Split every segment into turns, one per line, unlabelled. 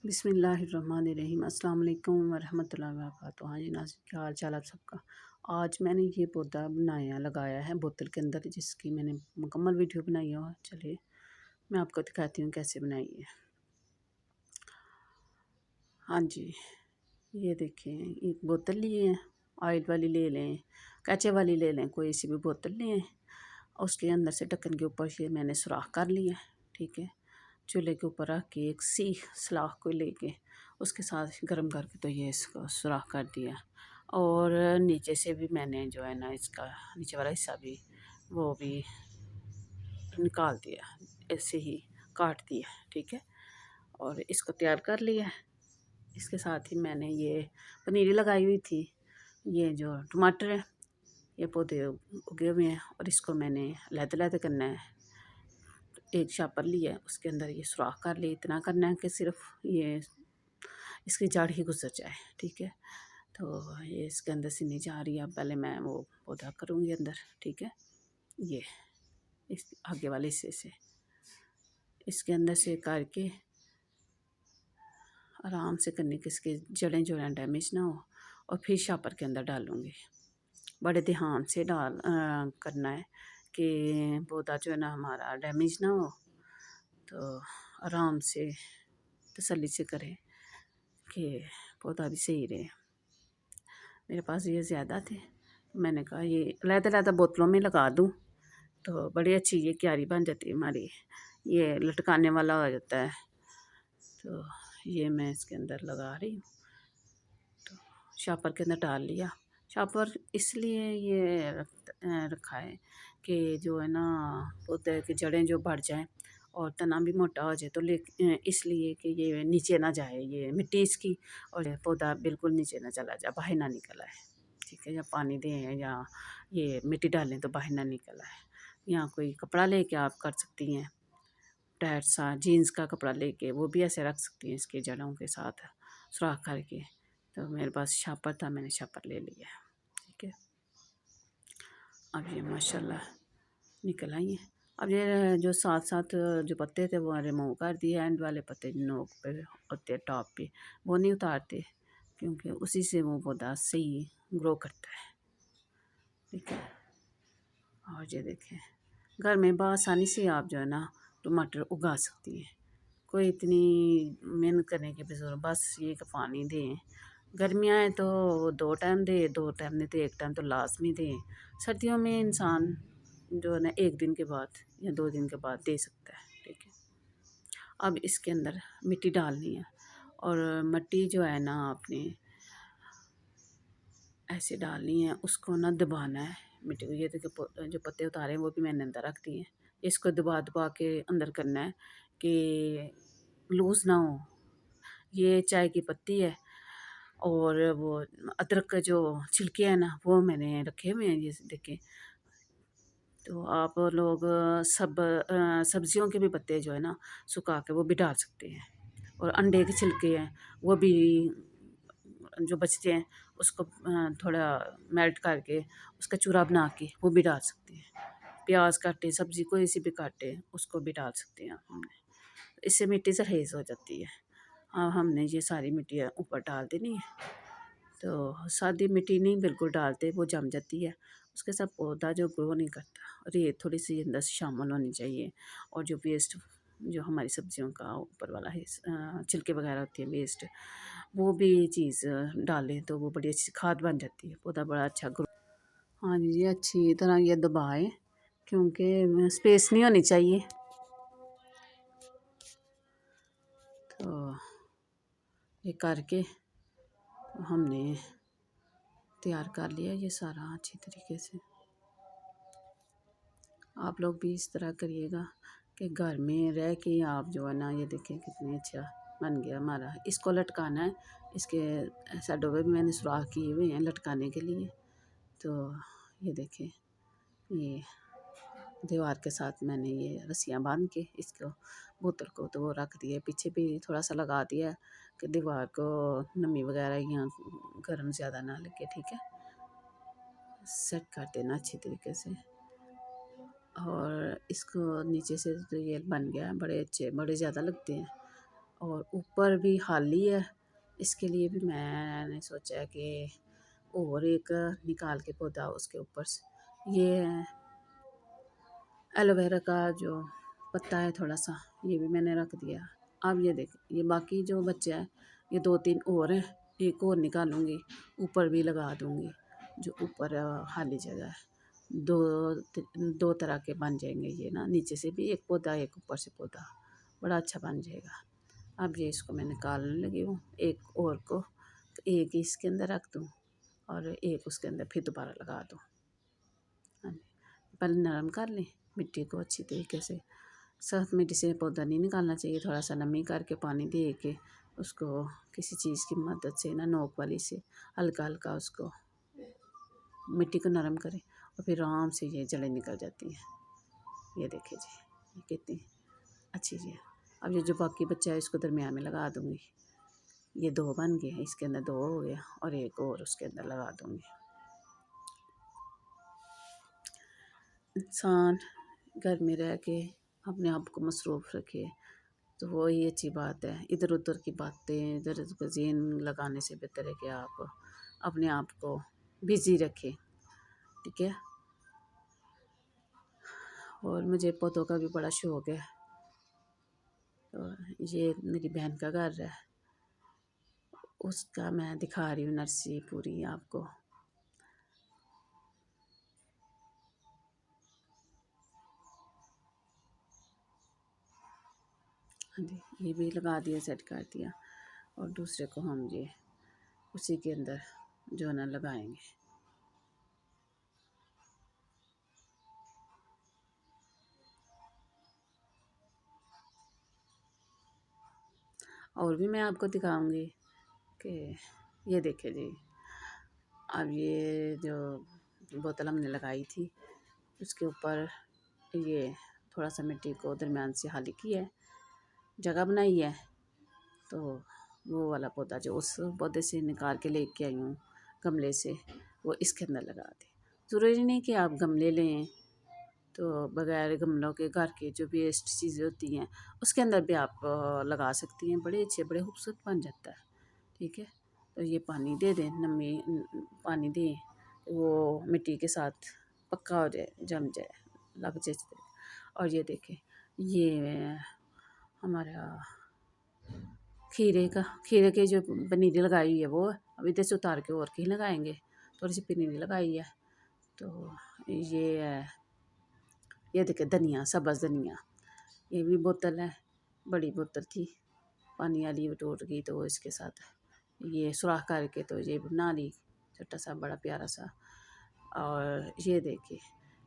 बिस्मिल्लाहिर्रहमानिर्रहीम अस्सलाम वालेकुम वरहमतुल्लाहि वबरकातुहू। हाँ जी नाज़रीन, क्या हाल चाल आप सबका। आज मैंने ये पौधा लगाया है बोतल के अंदर, जिसकी मैंने मुकम्मल वीडियो बनाई है। चलिए मैं आपको दिखाती हूँ कैसे बनाई है। हाँ जी, ये देखें, एक बोतल लिए हैं, ऑयल वाली ले लें, कांचे वाली ले लें, कोई सी भी बोतल लें। उसके अंदर से ढक्कन के ऊपर से मैंने सुराख कर लिया, ठीक है। चूल्हे के ऊपर रख के एक सी सलाख को लेके उसके साथ गर्म करके तो ये इसको सुराख कर दिया। और नीचे से भी मैंने जो है ना, इसका नीचे वाला हिस्सा भी वो भी निकाल दिया, ऐसे ही काट दिया, ठीक है। और इसको तैयार कर लिया। इसके साथ ही मैंने ये पनीरी लगाई हुई थी, ये जो टमाटर है, ये पौधे उगे हुए हैं और इसको मैंने अलग-अलग करना है। एक शापर लिया है, उसके अंदर ये सुराख कर लिया। इतना करना है कि सिर्फ ये इसकी जड़ ही गुजर जाए, ठीक है। तो ये इसके अंदर से नहीं जा रही है। अब पहले मैं वो पौधा करूँगी अंदर, ठीक है। ये इस आगे वाले हिस्से से इसके अंदर से करके आराम से करने की इसकी जड़ें जो हैं डैमेज ना हो, और फिर शापर के अंदर डालूँगी। बड़े ध्यान से करना है कि पौधा जो है ना हमारा डैमेज ना हो। तो आराम से तसल्ली से करें कि पौधा भी सही रहे। मेरे पास ये ज़्यादा थे, मैंने कहा ये अलग-अलग बोतलों में लगा दूँ तो बड़ी अच्छी ये क्यारी बन जाती है हमारी। ये लटकाने वाला हो जाता है। तो ये मैं इसके अंदर लगा रही हूँ। तो शापर के अंदर डाल लिया। शापर इसलिए ये रखा है कि जो है ना, पौधे की जड़ें जो बढ़ जाएँ और तना भी मोटा हो जाए, तो इसलिए कि ये नीचे ना जाए, ये मिट्टी इसकी, और पौधा बिल्कुल नीचे ना चला जाए, बाहर ना निकल आए, ठीक है। या पानी दें या ये मिट्टी डालें तो बाहर ना निकल आए। या कोई कपड़ा लेके आप कर सकती हैं, टाइट सा जीन्स का कपड़ा लेके वो भी ऐसे रख सकती हैं इसकी जड़ों के साथ सुराख करके। तो मेरे पास शापर था, मैंने शापर ले लिया, ठीक है। अब ये माशाल्लाह निकल आई हैं। अब ये जो साथ साथ जो पत्ते थे वो रिमूव कर दिए। एंड वाले पत्ते नोक पे होते टॉप पे, वो नहीं उतारते, क्योंकि उसी से वो पौधा सही ग्रो करता है, ठीक है। और ये देखें, घर में बआसानी से आप जो है ना टमाटर उगा सकती हैं। कोई इतनी मेहनत करने की भी ज़रूरत, बस ये कि पानी दें। गर्मियाँ हैं तो 2 टाइम दें, 2 टाइम नहीं तो 1 टाइम तो लाज़मी दें। सर्दियों में इंसान जो है ना 1 दिन के बाद या 2 दिन के बाद दे सकता है, ठीक है। अब इसके अंदर मिट्टी डालनी है, और मिट्टी जो है ना आपने ऐसे डालनी है, उसको ना दबाना है मिट्टी को। ये देखिए जो पत्ते उतारे हैं वो भी मैंने अंदर रख दिए हैं। इसको दबा दबा के अंदर करना है कि लूज़ ना हो। ये चाय की पत्ती है, और वो अदरक का जो छिलके हैं ना वो मैंने रखे हुए हैं, ये देखें। तो आप लोग सब्जियों के भी पत्ते जो है ना सुखा के वो भी डाल सकते हैं। और अंडे के छिलके हैं वो भी जो बचते हैं उसको थोड़ा मेल्ट करके उसका चूरा बना के वो भी डाल सकते हैं। प्याज काटे, सब्ज़ी कोई सी भी काटे, उसको भी डाल सकते हैं हमने। इससे मिट्टी सहेज हो जाती है। हाँ, हमने ये सारी मिट्टी ऊपर डाल देनी है। तो सादी मिट्टी नहीं बिल्कुल डालते, वो जम जाती है, उसके साथ पौधा जो ग्रो नहीं करता। और ये थोड़ी सी अंदर से शामिल होनी चाहिए। और जो वेस्ट जो हमारी सब्जियों का ऊपर वाला छिलके वगैरह होती है वेस्ट, वो भी चीज़ डालें तो वो बड़ी अच्छी खाद बन जाती है, पौधा बड़ा अच्छा ग्रो। हाँ जी, अच्छी तरह ये दबाएं, क्योंकि स्पेस नहीं होनी चाहिए। तो ये करके तो हमने तैयार कर लिया ये सारा अच्छी तरीके से। आप लोग भी इस तरह करिएगा कि घर में रह के आप जो है ना, ये देखें कितनी अच्छा बन गया हमारा। इसको लटकाना है, इसके साइडों पे भी मैंने सुराख किए हुए हैं लटकाने के लिए। तो ये देखें, ये दीवार के साथ मैंने ये रस्सियाँ बांध के इसको बोतल को तो वो रख दिया। पीछे भी थोड़ा सा लगा दिया कि दीवार को नमी वगैरह या गर्म ज़्यादा ना लगे, ठीक है। सेट कर देना अच्छी तरीके से। और इसको नीचे से तो ये बन गया है, बड़े अच्छे बड़े ज़्यादा लगते हैं। और ऊपर भी खाली है, इसके लिए भी मैंने सोचा कि और एक निकाल के पौधा उसके ऊपर से। ये है एलोवेरा का जो पत्ता है थोड़ा सा, ये भी मैंने रख दिया। अब ये देख, ये बाकी जो बच्चे हैं ये 2-3 और हैं, एक और निकालूंगी, ऊपर भी लगा दूंगी। जो ऊपर खाली जगह है, दो दो तरह के बन जाएंगे ये ना, नीचे से भी एक पौधा एक ऊपर से पौधा, बड़ा अच्छा बन जाएगा। अब ये इसको मैं निकालने लगी हूँ, एक और को एक इसके अंदर रख दूँ और एक उसके अंदर फिर दोबारा लगा दूँ। हाँ जी, पहले नरम कर लें मिट्टी को अच्छी तरीके से। सख्त मिट्टी से पौधा नहीं निकालना चाहिए, थोड़ा सा नमी करके पानी दे के उसको किसी चीज़ की मदद से ना, नोक वाली से हल्का हल्का उसको मिट्टी को नरम करें और फिर आराम से ये जड़ें निकल जाती हैं। ये देखिए जी, ये कितनी अच्छी जी है। अब ये जो बाकी बच्चा है इसको दरमियान में लगा दूँगी। ये 2 बन गए, इसके अंदर 2 हो गया और एक और उसके अंदर लगा दूँगी। इंसान घर में रह के अपने आप को मसरूफ़ रखे तो वही अच्छी बात है। इधर उधर की बातें, इधर उधर का ज़हन लगाने से बेहतर है कि आप अपने आप को बिज़ी रखें, ठीक है। और मुझे पौधों का भी बड़ा शौक़ है। तो ये मेरी बहन का घर है, उसका मैं दिखा रही हूँ नर्सरी पूरी आपको। हाँ जी, ये भी लगा दिया, सेट कर दिया और दूसरे को हम ये उसी के अंदर जो है ना लगाएंगे। और भी मैं आपको दिखाऊंगी कि ये देखिए जी, अब ये जो बोतल हमने लगाई थी उसके ऊपर ये थोड़ा सा मिट्टी को दरमियान से खाली किया है, जगह बनाई है। तो वो वाला पौधा जो उस पौधे से निकाल के लेके आई हूँ गमले से, वो इसके अंदर लगा दें। ज़रूरी नहीं कि आप गमले लें, तो बगैर गमलों के घर की जो वेस्ट चीज़ें होती हैं उसके अंदर भी आप लगा सकती हैं, बड़े अच्छे बड़े खूबसूरत बन जाता है, ठीक है। तो ये पानी दे दें, नमी पानी दें, वो मिट्टी के साथ पक्का हो जाए, जम जाए, लग जाए। और ये देखें, ये हमारा खीरे के जो पनीरी लगाई हुई है वो अभी इधर से उतार के और कहीं लगाएंगे, थोड़ी सी पनीरी लगाई है। तो ये है, ये देखिए धनिया, सब्ज़ धनिया, ये भी बोतल है, बड़ी बोतल थी पानी वाली, वो टूट गई तो इसके साथ ये सुराख करके तो ये बना ली, छोटा सा बड़ा प्यारा सा। और ये देखिए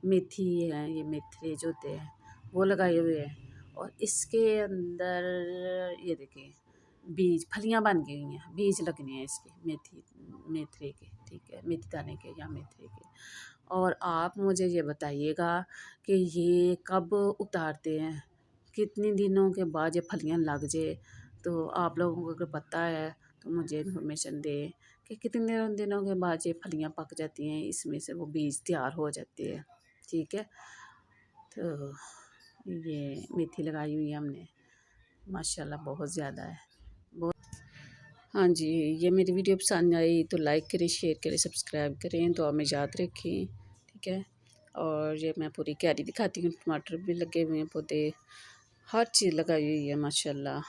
मेथी है, ये मेथी जो होते हैं वो लगाए हुए हैं और इसके अंदर ये देखिए बीज फलियां बन गई हैं, बीज लगने हैं इसके मेथी के, ठीक है, मेथी दाने के या मेथी के। और आप मुझे ये बताइएगा कि ये कब उतारते हैं, कितने दिनों के बाद ये फलियां लग जाए। तो आप लोगों को अगर पता है तो मुझे इन्फॉर्मेशन दें कि कितने दिनों के बाद ये फलियां पक जाती हैं, इसमें से वो बीज तैयार हो जाते हैं, ठीक है। तो ये मेथी लगाई हुई है हमने, माशाल्लाह बहुत ज़्यादा है, बहुत। हाँ जी, ये मेरी वीडियो पसंद आई तो लाइक करें, शेयर करें, सब्सक्राइब करें, तो हमें याद रखें, ठीक है। और ये मैं पूरी क्यारी दिखाती हूँ, टमाटर भी लगे हुए हैं, पौधे, हर चीज़ लगाई हुई है माशाल्लाह।